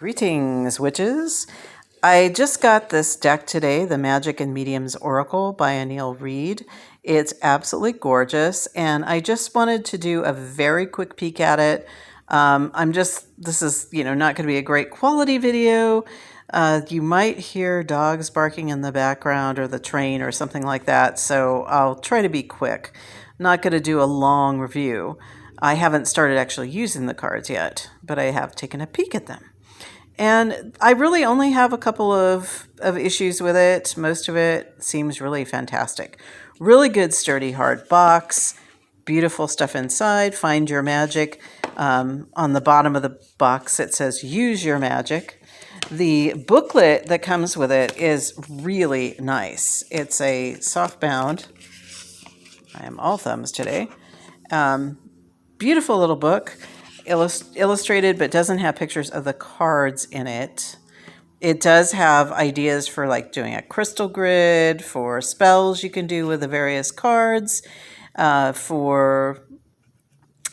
Greetings, witches. I just got this deck today, the Magic and Mediums Oracle by Anil Reid. It's absolutely gorgeous, and I just wanted to do a very quick peek at it. This is, not going to be a great quality video. You might hear dogs barking in the background or the train or something like that, so I'll try to be quick. I'm not going to do a long review. I haven't started actually using the cards yet, but I have taken a peek at them. And I really only have a couple of issues with it. Most of it seems really fantastic. Really good, sturdy, hard box. Beautiful stuff inside. Find your magic. On the bottom of the box, it says use your magic. The booklet that comes with it is really nice. It's a soft bound. I am all thumbs today. Beautiful little book. Illustrated, but doesn't have pictures of the cards in it. It does have ideas for like doing a crystal grid, for spells you can do with the various cards, for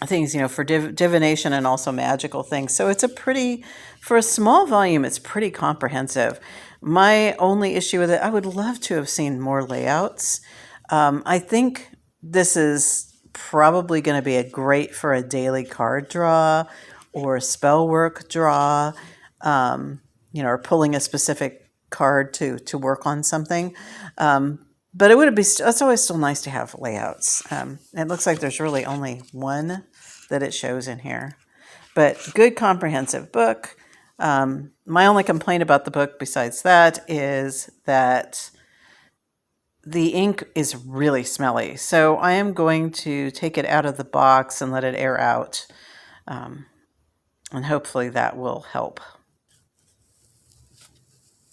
things, for divination and also magical things. So it's for a small volume, it's pretty comprehensive. My only issue with it, I would love to have seen more layouts. I think this is probably going to be great for a daily card draw or a spell work draw, or pulling a specific card to work on something. But it's always still nice to have layouts. It looks like there's really only one that it shows in here. But good comprehensive book. My only complaint about the book besides that is that the ink is really smelly. So I am going to take it out of the box and let it air out. And hopefully that will help.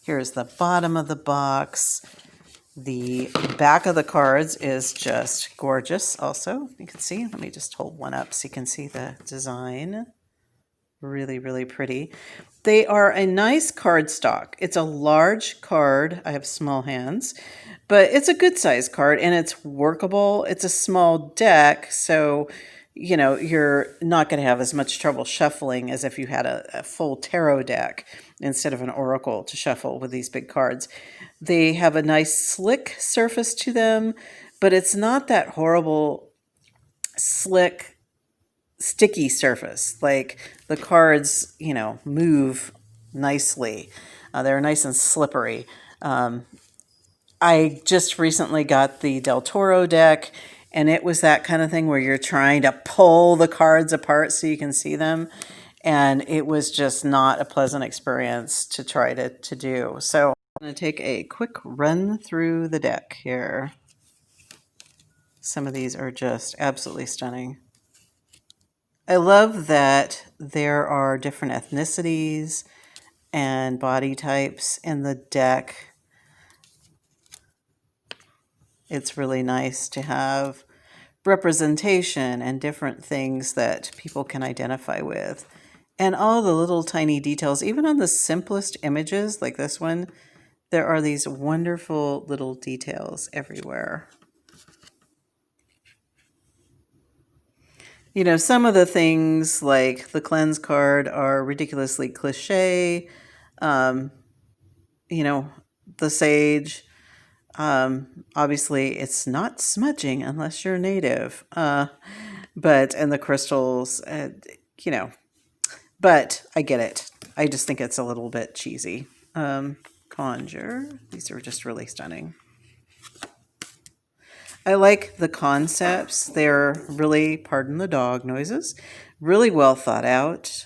Here's the bottom of the box. The back of the cards is just gorgeous also. You can see, let me just hold one up so you can see the design. Really, really pretty. They are a nice card stock. It's a large card. I have small hands, but it's a good size card and it's workable. It's a small deck, so you're not going to have as much trouble shuffling as if you had a full tarot deck instead of an oracle to shuffle with these big cards. They have a nice slick surface to them, but it's not that horrible slick sticky surface. Like the cards, move nicely. They're nice and slippery. I just recently got the Del Toro deck, and it was that kind of thing where you're trying to pull the cards apart so you can see them. And it was just not a pleasant experience to try to do. So I'm going to take a quick run through the deck here. Some of these are just absolutely stunning. I love that there are different ethnicities and body types in the deck. It's really nice to have representation and different things that people can identify with. And all the little tiny details, even on the simplest images like this one, there are these wonderful little details everywhere. Some of the things like the cleanse card are ridiculously cliche. The sage, obviously it's not smudging unless you're native. And the crystals, but I get it. I just think it's a little bit cheesy. Conjure, these are just really stunning. I like the concepts. They're really, pardon the dog noises, really well thought out.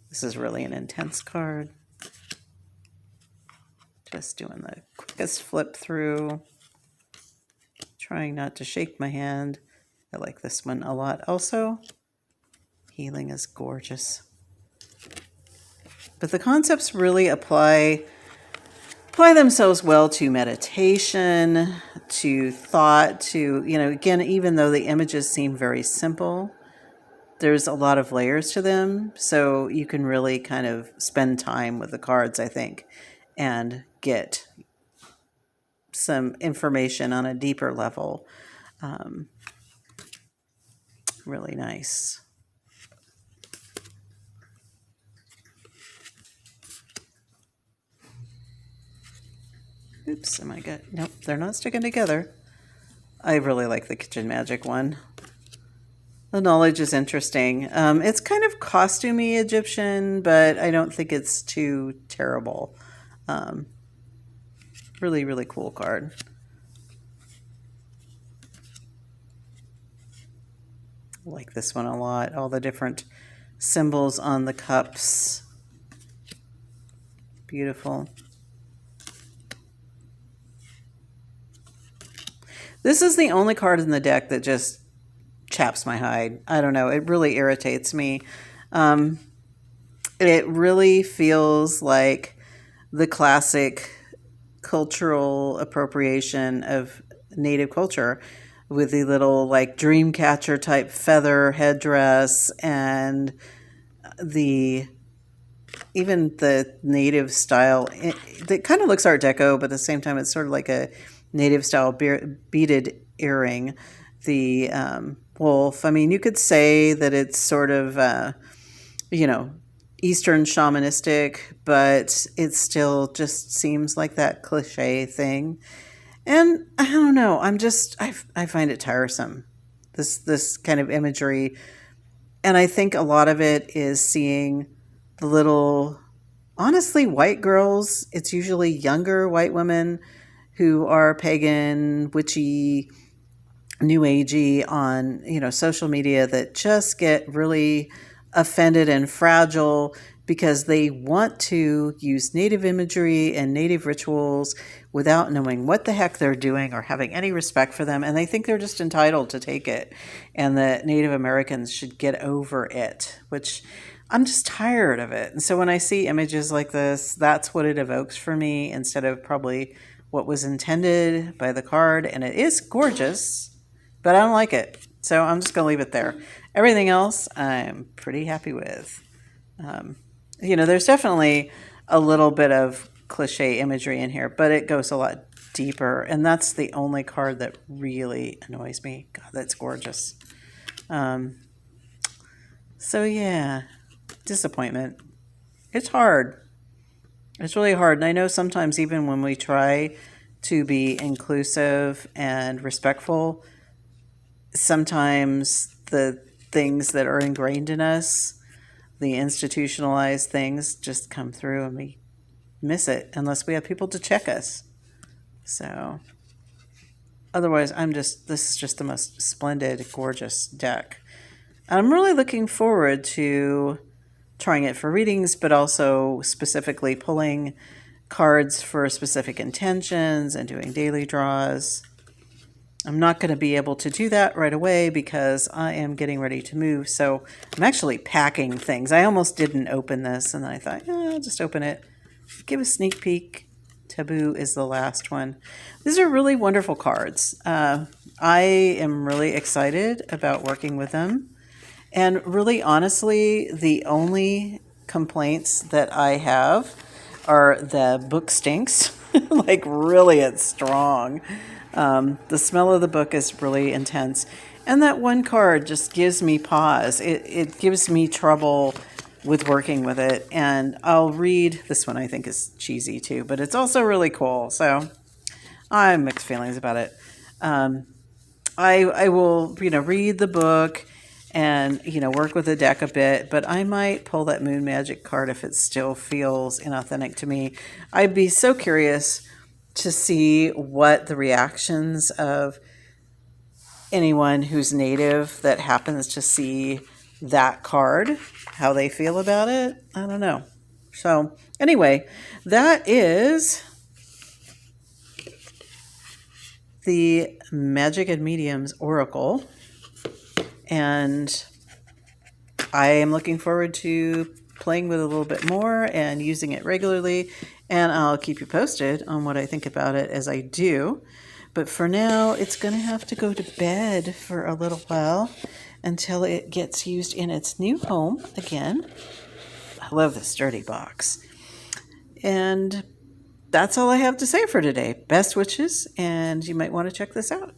This is really an intense card. Just doing the quickest flip through. Trying not to shake my hand. I like this one a lot also. Healing is gorgeous. But the concepts really apply themselves well to meditation, to thought, to, again, even though the images seem very simple, there's a lot of layers to them. So you can really kind of spend time with the cards, I think, and get some information on a deeper level. Really nice. Oops, am I good? Nope, they're not sticking together. I really like the Kitchen Magic one. The knowledge is interesting. It's kind of costumey Egyptian, but I don't think it's too terrible. Um, really, really cool card. I like this one a lot. All the different symbols on the cups. Beautiful. This is the only card in the deck that just chaps my hide. I don't know. It really irritates me. It really feels like the classic cultural appropriation of native culture with the little like dream catcher type feather headdress and the even the native style. It kind of looks Art Deco, but at the same time it's sort of like a native style beaded earring. The wolf, I mean, you could say that it's sort of Eastern shamanistic, but it still just seems like that cliche thing. And I don't know, I find it tiresome, this kind of imagery. And I think a lot of it is seeing the little, honestly, white girls. It's usually younger white women who are pagan, witchy, new agey on social media that just get really offended and fragile because they want to use native imagery and native rituals without knowing what the heck they're doing or having any respect for them, and they think they're just entitled to take it and that Native Americans should get over it, which I'm just tired of it. And so when I see images like this, that's what it evokes for me instead of probably what was intended by the card. And it is gorgeous, but I don't like it. So I'm just going to leave it there. Everything else I'm pretty happy with. There's definitely a little bit of cliche imagery in here, but it goes a lot deeper. And that's the only card that really annoys me. God, that's gorgeous. So yeah, disappointment. It's hard. It's really hard. And I know sometimes even when we try to be inclusive and respectful, sometimes the things that are ingrained in us, the institutionalized things, just come through and we miss it unless we have people to check us. So otherwise, this is just the most splendid, gorgeous deck. I'm really looking forward to trying it for readings, but also specifically pulling cards for specific intentions and doing daily draws. I'm not going to be able to do that right away because I am getting ready to move. So I'm actually packing things. I almost didn't open this, and then I thought, I'll just open it. Give a sneak peek. Taboo is the last one. These are really wonderful cards. I am really excited about working with them. And really, honestly, the only complaints that I have are the book stinks. Like, really, it's strong. The smell of the book is really intense. And that one card just gives me pause. It gives me trouble with working with it. And I'll read this one. I think is cheesy too, but it's also really cool. So I have mixed feelings about it. I will, read the book and, work with the deck a bit, but I might pull that Moon Magic card if it still feels inauthentic to me. I'd be so curious to see what the reactions of anyone who's native that happens to see that card, how they feel about it. I don't know. So anyway, that is the Magic and Mediums Oracle. And I am looking forward to playing with it a little bit more and using it regularly. And I'll keep you posted on what I think about it as I do. But for now, it's going to have to go to bed for a little while until it gets used in its new home again. I love this sturdy box. And that's all I have to say for today. Best wishes, and you might want to check this out.